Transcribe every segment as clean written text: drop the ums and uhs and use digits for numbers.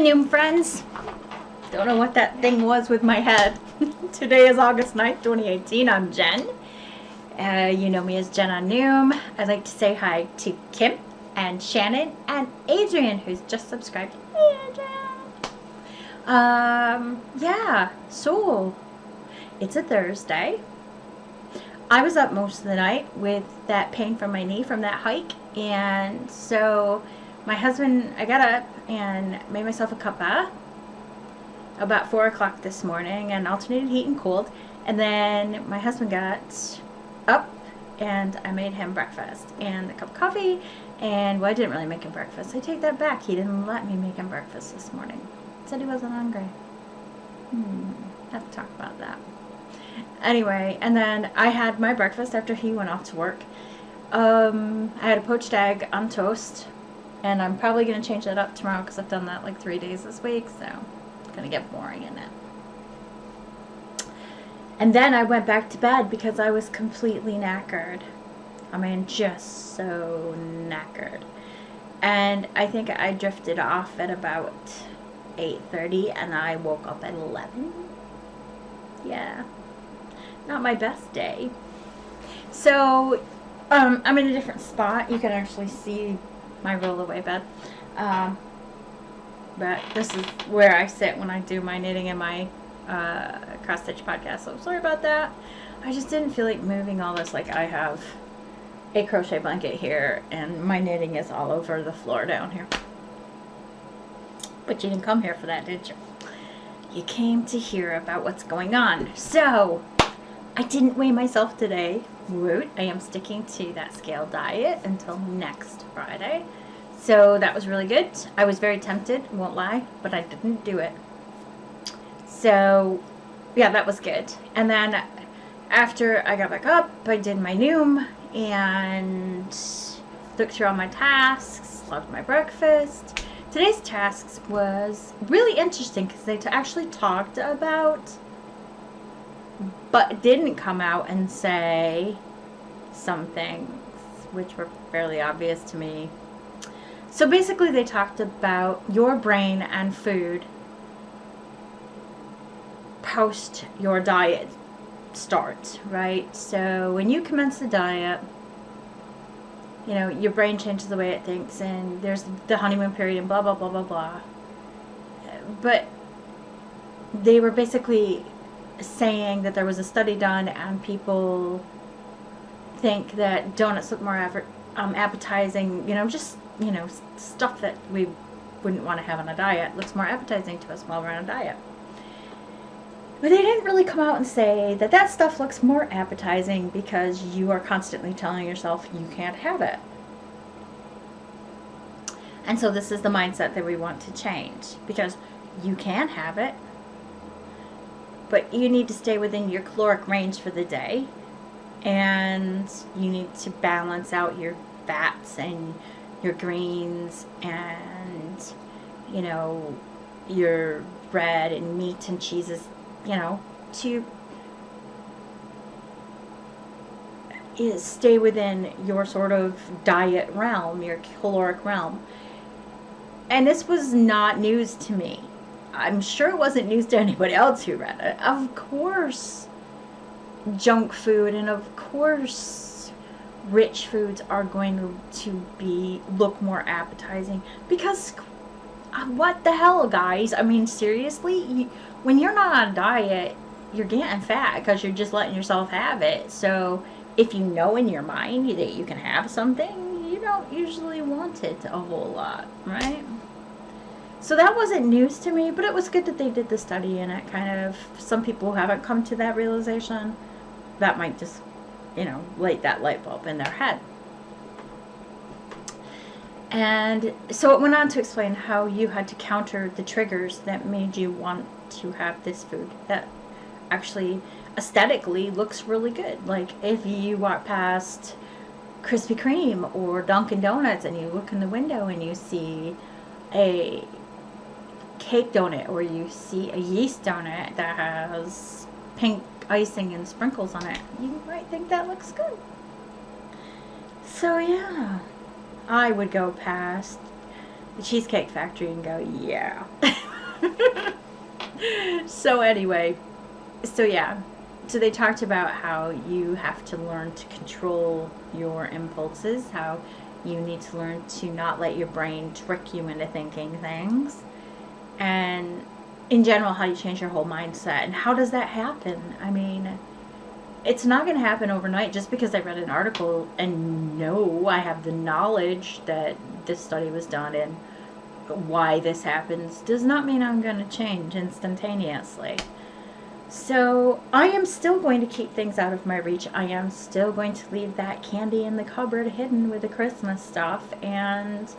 Noom friends. Don't know what that thing was with my head. Today is August 9th, 2018. I'm Jen. You know me as Jen on Noom. I'd like to say hi to Kim and Shannon and Adrian, who's just subscribed. Hey, Adrian. Yeah, so it's a Thursday. I was up most of the night with that pain from my knee from that hike, and so my husband, I got up and made myself a cuppa about 4 o'clock this morning and alternated heat and cold, and then my husband got up and I made him breakfast and a cup of coffee, and well, I didn't really make him breakfast. I take that back. He didn't let me make him breakfast this morning. He said he wasn't hungry. Have to talk about that. Anyway, and then I had my breakfast after he went off to work. I had a poached egg on toast, and I'm probably going to change that up tomorrow because I've done that like 3 days this week, so it's going to get boring in it. And then I went back to bed because I was completely knackered. I mean, just so knackered. And I think I drifted off at about 8:30, and I woke up at 11. Yeah. Not my best day. So, I'm in a different spot. You can actually see my rollaway bed. But this is where I sit when I do my knitting and my cross stitch podcast. So sorry about that. I just didn't feel like moving all this. Like, I have a crochet blanket here and my knitting is all over the floor down here. But you didn't come here for that, did you? You came to hear about what's going on. So, I didn't weigh myself today. Woot. I am sticking to that scale diet until next Friday. So that was really good. I was very tempted, won't lie, but I didn't do it. So, yeah, that was good. And then after I got back up, I did my Noom and looked through all my tasks, loved my breakfast. Today's tasks was really interesting because they actually talked about, but didn't come out and say some things which were fairly obvious to me. So basically they talked about your brain and food post your diet start, right? So when you commence the diet, you know, your brain changes the way it thinks, and there's the honeymoon period and blah, blah, blah, blah, blah. But they were basically saying that there was a study done and people think that donuts look more appetizing, you know, just, you know, stuff that we wouldn't want to have on a diet looks more appetizing to us while we're on a diet. But they didn't really come out and say that that stuff looks more appetizing because you are constantly telling yourself you can't have it. And so this is the mindset that we want to change, because you can have it, but you need to stay within your caloric range for the day, and you need to balance out your fats and your greens and, you know, your bread and meat and cheeses, you know, to stay within your sort of diet realm, your caloric realm. And this was not news to me. I'm sure it wasn't news to anybody else who read it. Of course, junk food and of course rich foods are going to look more appetizing, because what the hell, guys? I mean, seriously, when you're not on a diet, you're getting fat because you're just letting yourself have it. So if you know in your mind that you can have something, you don't usually want it a whole lot, right? So that wasn't news to me, but it was good that they did the study, and it kind of, some people who haven't come to that realization, that might just, you know, light that light bulb in their head. And so it went on to explain how you had to counter the triggers that made you want to have this food that actually aesthetically looks really good. Like if you walk past Krispy Kreme or Dunkin' Donuts and you look in the window and you see a cake donut or you see a yeast donut that has pink icing and sprinkles on it, you might think that looks good. So yeah, I would go past the Cheesecake Factory and go, yeah. So anyway, so yeah. So they talked about how you have to learn to control your impulses, how you need to learn to not let your brain trick you into thinking things, and in general, how you change your whole mindset. And how does that happen? I mean, it's not going to happen overnight. Just because I read an article and know I have the knowledge that this study was done and why this happens does not mean I'm going to change instantaneously. So I am still going to keep things out of my reach. I am still going to leave that candy in the cupboard hidden with the Christmas stuff. And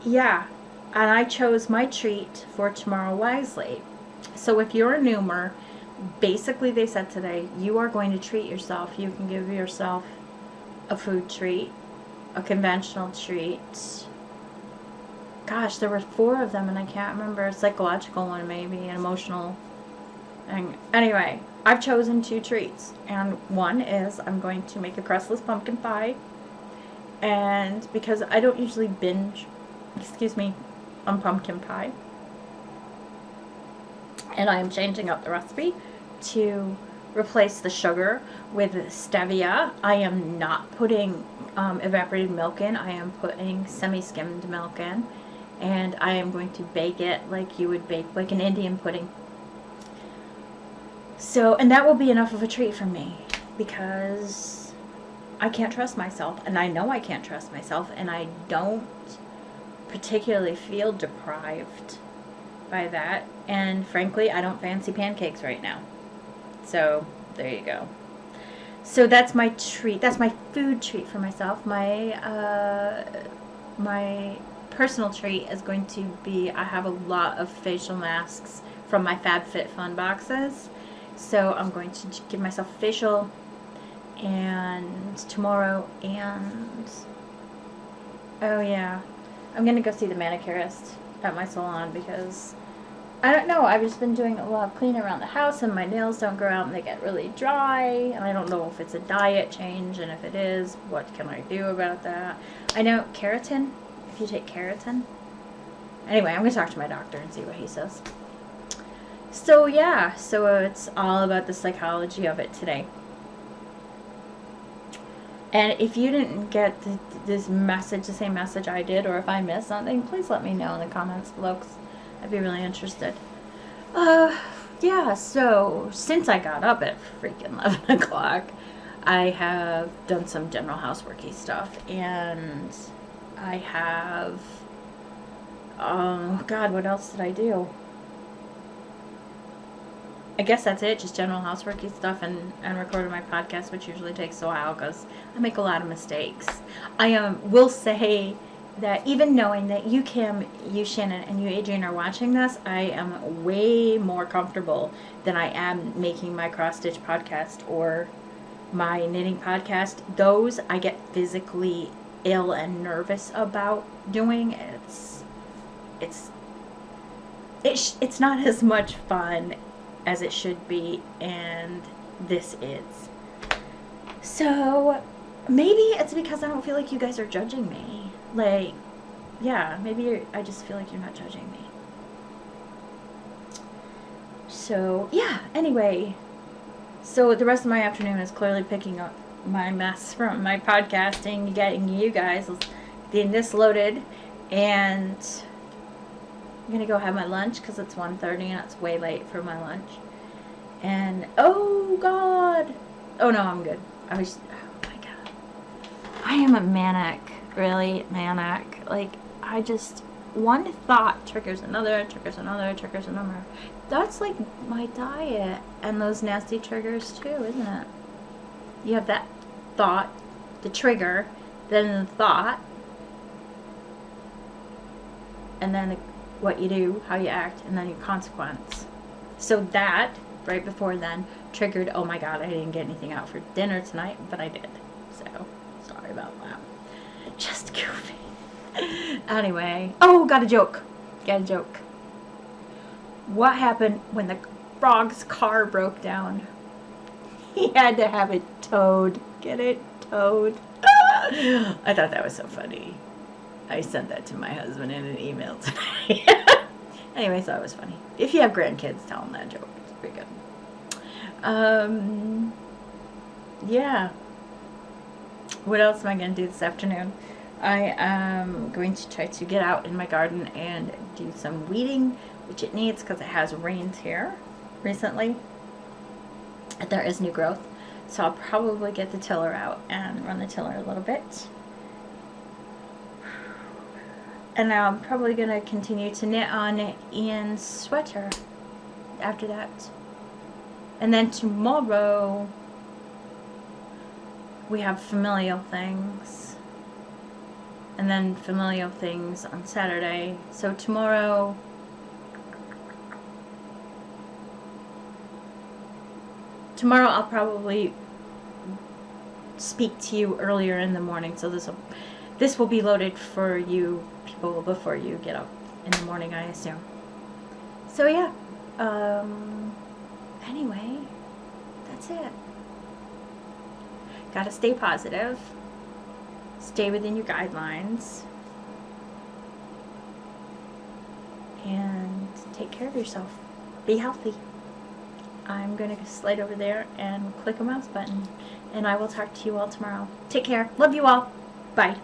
yeah, and I chose my treat for tomorrow wisely. So if you're a Noomer, basically they said today, you are going to treat yourself. You can give yourself a food treat, a conventional treat. Gosh, there were 4 of them and I can't remember. A psychological one maybe, an emotional thing. Anyway, I've chosen 2 treats. And one is I'm going to make a crustless pumpkin pie. And because I don't usually binge, on pumpkin pie. And I am changing up the recipe to replace the sugar with stevia. I am not putting evaporated milk in. I am putting semi-skimmed milk in. And I am going to bake it like you would bake like an Indian pudding. So, and that will be enough of a treat for me because I can't trust myself, and I know I can't trust myself, and I don't particularly feel deprived by that. And frankly, I don't fancy pancakes right now. So, there you go. So that's my treat. That's my food treat for myself. My personal treat is going to be, I have a lot of facial masks from my FabFitFun boxes. So I'm going to give myself a facial and tomorrow, and oh yeah, I'm going to go see the manicurist at my salon because I don't know, I've just been doing a lot of cleaning around the house and my nails don't grow out and they get really dry, and I don't know if it's a diet change, and if it is, what can I do about that? I know keratin, if you take keratin. Anyway, I'm going to talk to my doctor and see what he says. So yeah, so it's all about the psychology of it today. And if you didn't get this message, the same message I did, or if I missed something, please let me know in the comments below, 'cause I'd be really interested. Yeah, so since I got up at freaking 11 o'clock, I have done some general houseworky stuff, and I have, oh God, what else did I do? I guess that's it, just general houseworky stuff, and recording my podcast, which usually takes a while because I make a lot of mistakes. I will say that even knowing that you, Kim, you, Shannon, and you, Adrian, are watching this, I am way more comfortable than I am making my cross-stitch podcast or my knitting podcast. Those I get physically ill and nervous about doing. It's not as much fun as it should be, and this is. So maybe it's because I don't feel like you guys are judging me. Like, yeah, maybe I just feel like you're not judging me. So yeah, anyway, so the rest of my afternoon is clearly picking up my mess from my podcasting, getting you guys getting this loaded, and I'm gonna go have my lunch because it's 1:30 and it's way late for my lunch. And oh God, oh no, I'm good. Oh my God, I am a manic, really manic. Like, I just, one thought triggers another, triggers another, triggers another. That's like my diet and those nasty triggers too, isn't it? You have that thought, the trigger, then the thought, and then what you do, how you act, and then your consequence. So that, right before then, triggered, oh my God, I didn't get anything out for dinner tonight, but I did. So, sorry about that. Just goofy. Anyway, oh, got a joke. Got a joke. What happened when the frog's car broke down? He had to have it towed. Get it? Towed. I thought that was so funny. I sent that to my husband in an email today. Anyway, so it was funny. If you have grandkids, tell them that joke. It's pretty good. Yeah. What else am I going to do this afternoon? I am going to try to get out in my garden and do some weeding, which it needs because it has rained here recently. There is new growth. So I'll probably get the tiller out and run the tiller a little bit. And I'm probably going to continue to knit on Ian's sweater after that. And then tomorrow we have familial things. And then familial things on Saturday. So tomorrow I'll probably speak to you earlier in the morning. So this will be loaded for you people before you get up in the morning, I assume. So yeah. Anyway, that's it. Gotta stay positive. Stay within your guidelines. And take care of yourself. Be healthy. I'm going to slide over there and click a mouse button. And I will talk to you all tomorrow. Take care. Love you all. Bye.